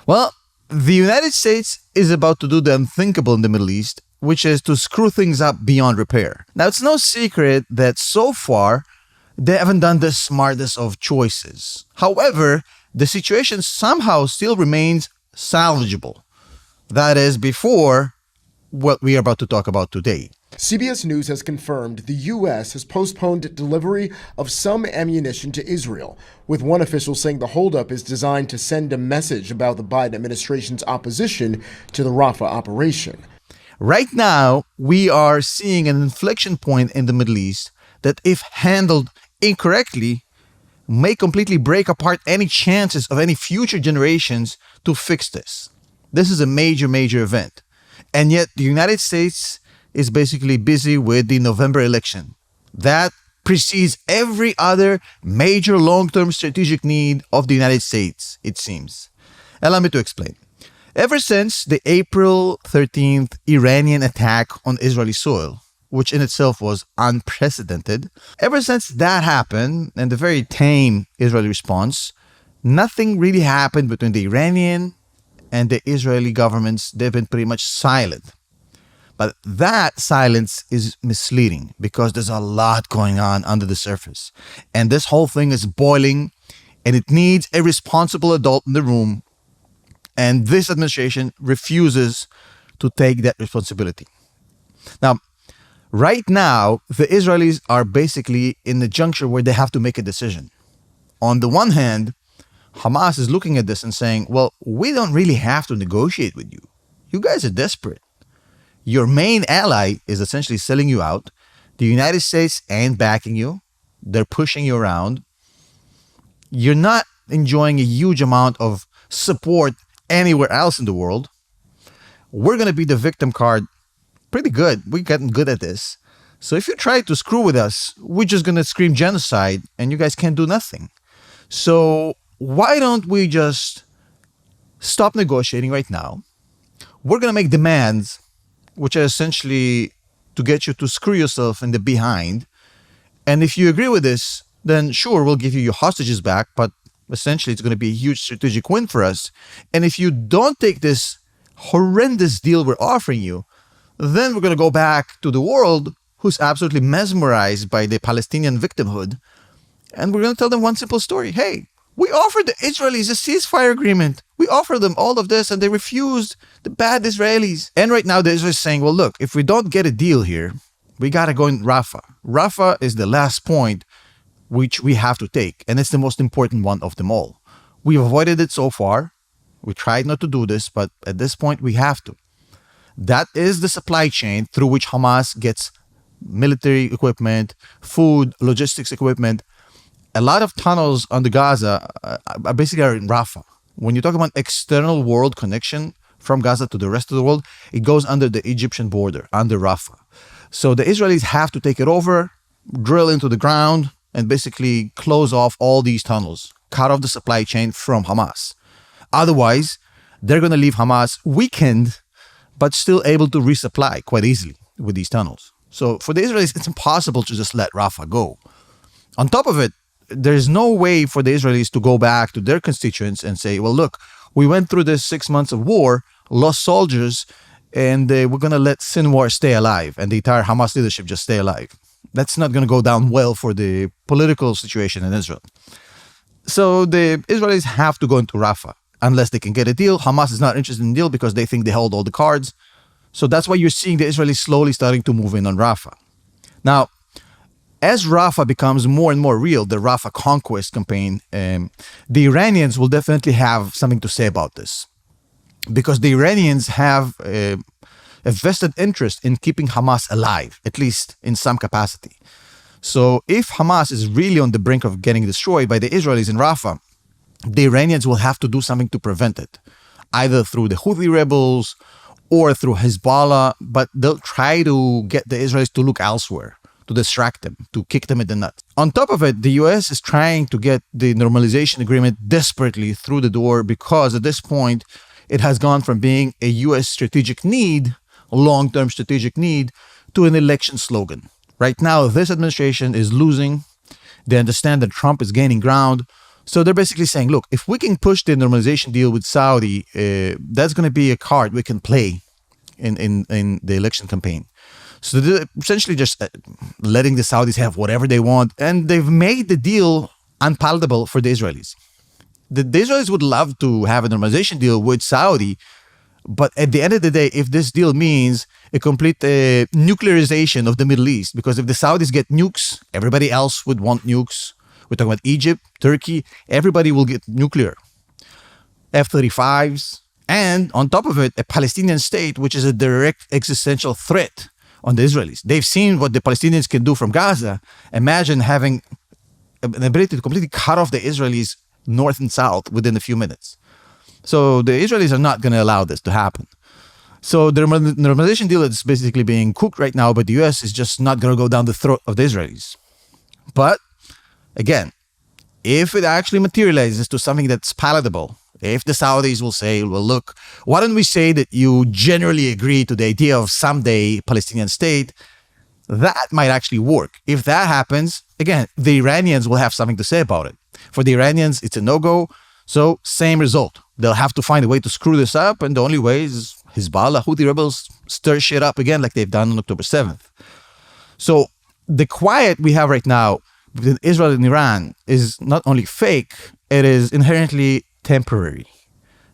Well, the United States is about to do the unthinkable in the Middle East, which is to screw things up beyond repair. Now, it's no secret that so far, they haven't done the smartest of choices. However, the situation somehow still remains salvageable. That is, before what we are about to talk about today. CBS News has confirmed the U.S. has postponed delivery of some ammunition to Israel, with one official saying the holdup is designed to send a message about the Biden administration's opposition to the Rafah operation. Right now, we are seeing an inflection point in the Middle East that, if handled incorrectly, may completely break apart any chances of any future generations to fix this. This is a major, major event. And yet, the United States is basically busy with the November election. That precedes every other major long-term strategic need of the United States, it seems. Allow me to explain. Ever since the April 13th Iranian attack on Israeli soil, which in itself was unprecedented, ever since that happened and the very tame Israeli response, nothing really happened between the Iranian and the Israeli governments. They've been pretty much silent. But that silence is misleading because there's a lot going on under the surface. And this whole thing is boiling, and it needs a responsible adult in the room. And this administration refuses to take that responsibility. Now, right now, the Israelis are basically in the juncture where they have to make a decision. On the one hand, Hamas is looking at this and saying, well, we don't really have to negotiate with you. You guys are desperate. Your main ally is essentially selling you out. The United States ain't backing you. They're pushing you around. You're not enjoying a huge amount of support anywhere else in the world. We're going to be the victim card pretty good. We're getting good at this. So if you try to screw with us, we're just going to scream genocide and you guys can't do nothing. So why don't we just stop negotiating right now? We're going to make demands which are essentially to get you to screw yourself in the behind. And if you agree with this, then sure, we'll give you your hostages back, but essentially it's going to be a huge strategic win for us. And if you don't take this horrendous deal we're offering you, then we're going to go back to the world who's absolutely mesmerized by the Palestinian victimhood. And we're going to tell them one simple story. Hey, we offered the Israelis a ceasefire agreement. We offered them all of this and they refused, the bad Israelis. And right now the Israelis is saying, well, look, if we don't get a deal here, we got to go in Rafah. Rafah is the last point which we have to take. And it's the most important one of them all. We've avoided it so far. We tried not to do this, but at this point we have to. That is the supply chain through which Hamas gets military equipment, food, logistics equipment. A lot of tunnels under Gaza are basically in Rafah. When you talk about external world connection from Gaza to the rest of the world, it goes under the Egyptian border, under Rafah. So the Israelis have to take it over, drill into the ground, and basically close off all these tunnels, cut off the supply chain from Hamas. Otherwise, they're going to leave Hamas weakened, but still able to resupply quite easily with these tunnels. So for the Israelis, it's impossible to just let Rafah go. On top of it, there's no way for the Israelis to go back to their constituents and say, well, look, we went through this 6 months of war, lost soldiers, and we're going to let Sinwar stay alive and the entire Hamas leadership just stay alive. That's not going to go down well for the political situation in Israel. So the Israelis have to go into Rafah unless they can get a deal. Hamas is not interested in the deal because they think they hold all the cards. So that's why you're seeing the Israelis slowly starting to move in on Rafah. Now, as Rafah becomes more and more real, the Rafah conquest campaign, the Iranians will definitely have something to say about this. Because the Iranians have a vested interest in keeping Hamas alive, at least in some capacity. So if Hamas is really on the brink of getting destroyed by the Israelis in Rafah, the Iranians will have to do something to prevent it, either through the Houthi rebels or through Hezbollah, but they'll try to get the Israelis to look elsewhere, to distract them, to kick them in the nuts. On top of it, the US is trying to get the normalization agreement desperately through the door because at this point, it has gone from being a US strategic need, a long-term strategic need, to an election slogan. Right now, this administration is losing. They understand that Trump is gaining ground. So they're basically saying, look, if we can push the normalization deal with Saudi, that's going to be a card we can play in the election campaign. So they're essentially just letting the Saudis have whatever they want, and they've made the deal unpalatable for the Israelis. The Israelis would love to have a normalization deal with Saudi, but at the end of the day, if this deal means a complete nuclearization of the Middle East, because if the Saudis get nukes, everybody else would want nukes. We're talking about Egypt, Turkey, everybody will get nuclear. F-35s, and on top of it, a Palestinian state, which is a direct existential threat on the Israelis. They've seen what the Palestinians can do from Gaza. Imagine having an ability to completely cut off the Israelis north and south within a few minutes. So the Israelis are not going to allow this to happen. So the normalization deal is basically being cooked right now, but the U.S. is just not going to go down the throat of the Israelis. But again, if it actually materializes to something that's palatable, if the Saudis will say, well, look, why don't we say that you generally agree to the idea of someday Palestinian state, that might actually work. If that happens, again, the Iranians will have something to say about it. For the Iranians, it's a no-go. So same result. They'll have to find a way to screw this up. And the only way is Hezbollah, Houthi rebels, stir shit up again like they've done on October 7th. So the quiet we have right now between Israel and Iran is not only fake, it is inherently temporary.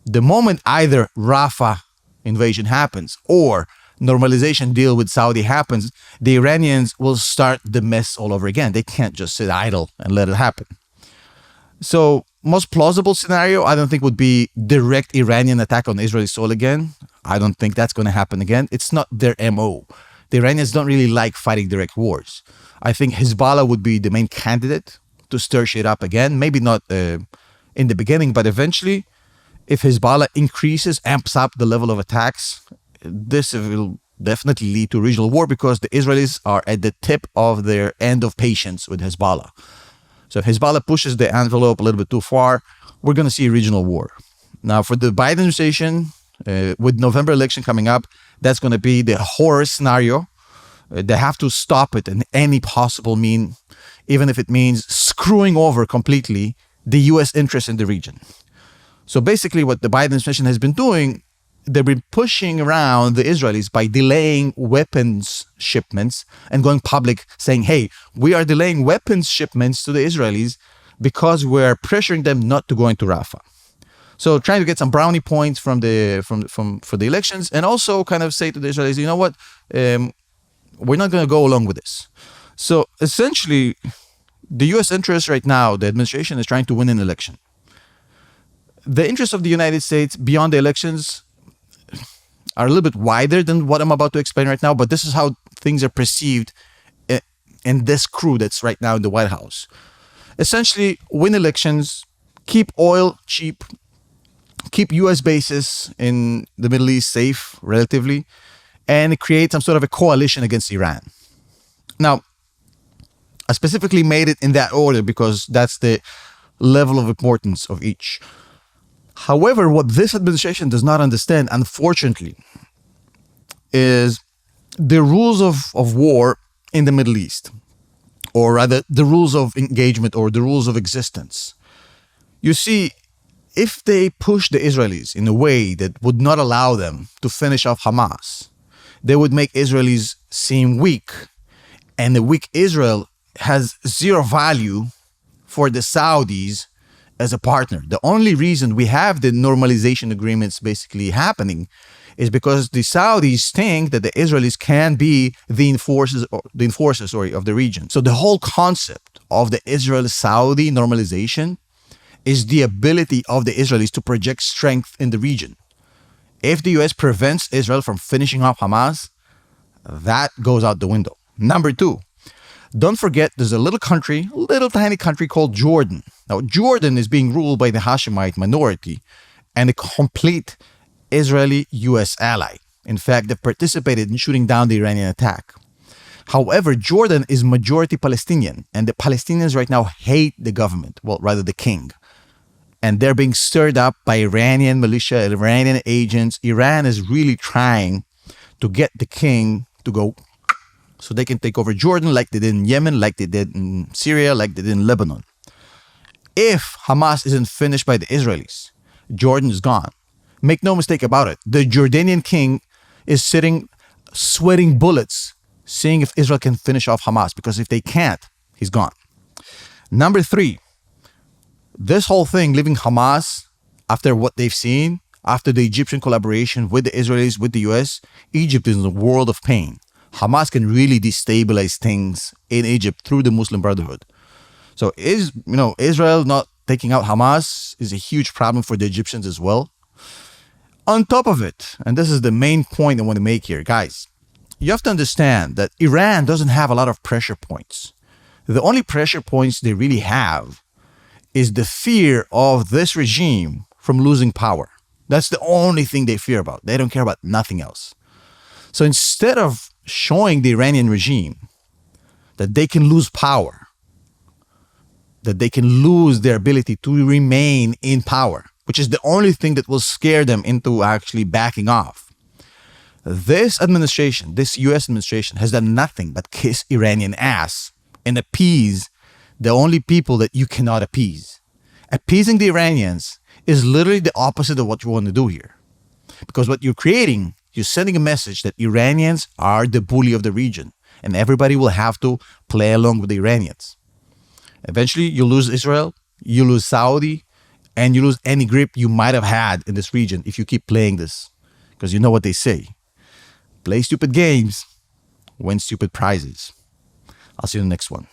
The moment either Rafah invasion happens or normalization deal with Saudi happens, the Iranians will start the mess all over again. They can't just sit idle and let it happen. So most plausible scenario, I don't think, would be direct Iranian attack on Israeli soil again. I don't think that's going to happen again. It's not their MO. The Iranians don't really like fighting direct wars. I think Hezbollah would be the main candidate to stir shit up again. Maybe not in the beginning, but eventually, if Hezbollah increases, amps up the level of attacks, this will definitely lead to regional war because the Israelis are at the tip of their end of patience with Hezbollah. So if Hezbollah pushes the envelope a little bit too far, we're going to see a regional war. Now, for the Biden administration, with November election coming up, that's going to be the horror scenario. They have to stop it in any possible mean, even if it means screwing over completely the U.S. interest in the region. So basically what the Biden administration has been doing, they've been pushing around the Israelis by delaying weapons shipments and going public saying, hey, we are delaying weapons shipments to the Israelis because we're pressuring them not to go into Rafah. So trying to get some brownie points for the elections, and also kind of say to the Israelis, you know what, we're not going to go along with this. So essentially, the U.S. interest right now, the administration is trying to win an election. The interests of the United States beyond the elections are a little bit wider than what I'm about to explain right now, but this is how things are perceived in this crew that's right now in the White House. Essentially, win elections, keep oil cheap, keep U.S. bases in the Middle East safe, relatively, and create some sort of a coalition against Iran. Now, I specifically made it in that order because that's the level of importance of each. However, what this administration does not understand, unfortunately, is the rules of war in the Middle East, or rather the rules of engagement or the rules of existence. You see, if they push the Israelis in a way that would not allow them to finish off Hamas, they would make Israelis seem weak, and a weak Israel has zero value for the Saudis as a partner. The only reason we have the normalization agreements basically happening is because the Saudis think that the Israelis can be the enforcers of the region. So the whole concept of the Israel-Saudi normalization is the ability of the Israelis to project strength in the region. If the US prevents Israel from finishing off Hamas, that goes out the window. Number two, don't forget there's a little tiny country called Jordan. Now, Jordan is being ruled by the Hashemite minority and a complete Israeli-US ally. In fact, they participated in shooting down the Iranian attack. However, Jordan is majority Palestinian, and the Palestinians right now hate the government, well, rather the king. And they're being stirred up by Iranian militia, Iranian agents. Iran is really trying to get the king to go so they can take over Jordan like they did in Yemen, like they did in Syria, like they did in Lebanon. If Hamas isn't finished by the Israelis, Jordan is gone. Make no mistake about it. The Jordanian king is sitting, sweating bullets, seeing if Israel can finish off Hamas, because if they can't, he's gone. Number 3, this whole thing, leaving Hamas after what they've seen, after the Egyptian collaboration with the Israelis, with the US, Egypt is in a world of pain. Hamas can really destabilize things in Egypt through the Muslim Brotherhood. So Israel not taking out Hamas is a huge problem for the Egyptians as well. On top of it, and this is the main point I want to make here, guys, you have to understand that Iran doesn't have a lot of pressure points. The only pressure points they really have is the fear of this regime from losing power. That's the only thing they fear about. They don't care about nothing else. So instead of showing the Iranian regime that they can lose power, that they can lose their ability to remain in power, which is the only thing that will scare them into actually backing off, this administration, this US administration, has done nothing but kiss Iranian ass and appease the only people that you cannot appease. Appeasing the Iranians is literally the opposite of what you want to do here. Because what you're creating, you're sending a message that Iranians are the bully of the region, and everybody will have to play along with the Iranians. Eventually, you lose Israel, you lose Saudi, and you lose any grip you might have had in this region if you keep playing this. Because you know what they say. Play stupid games, win stupid prizes. I'll see you in the next one.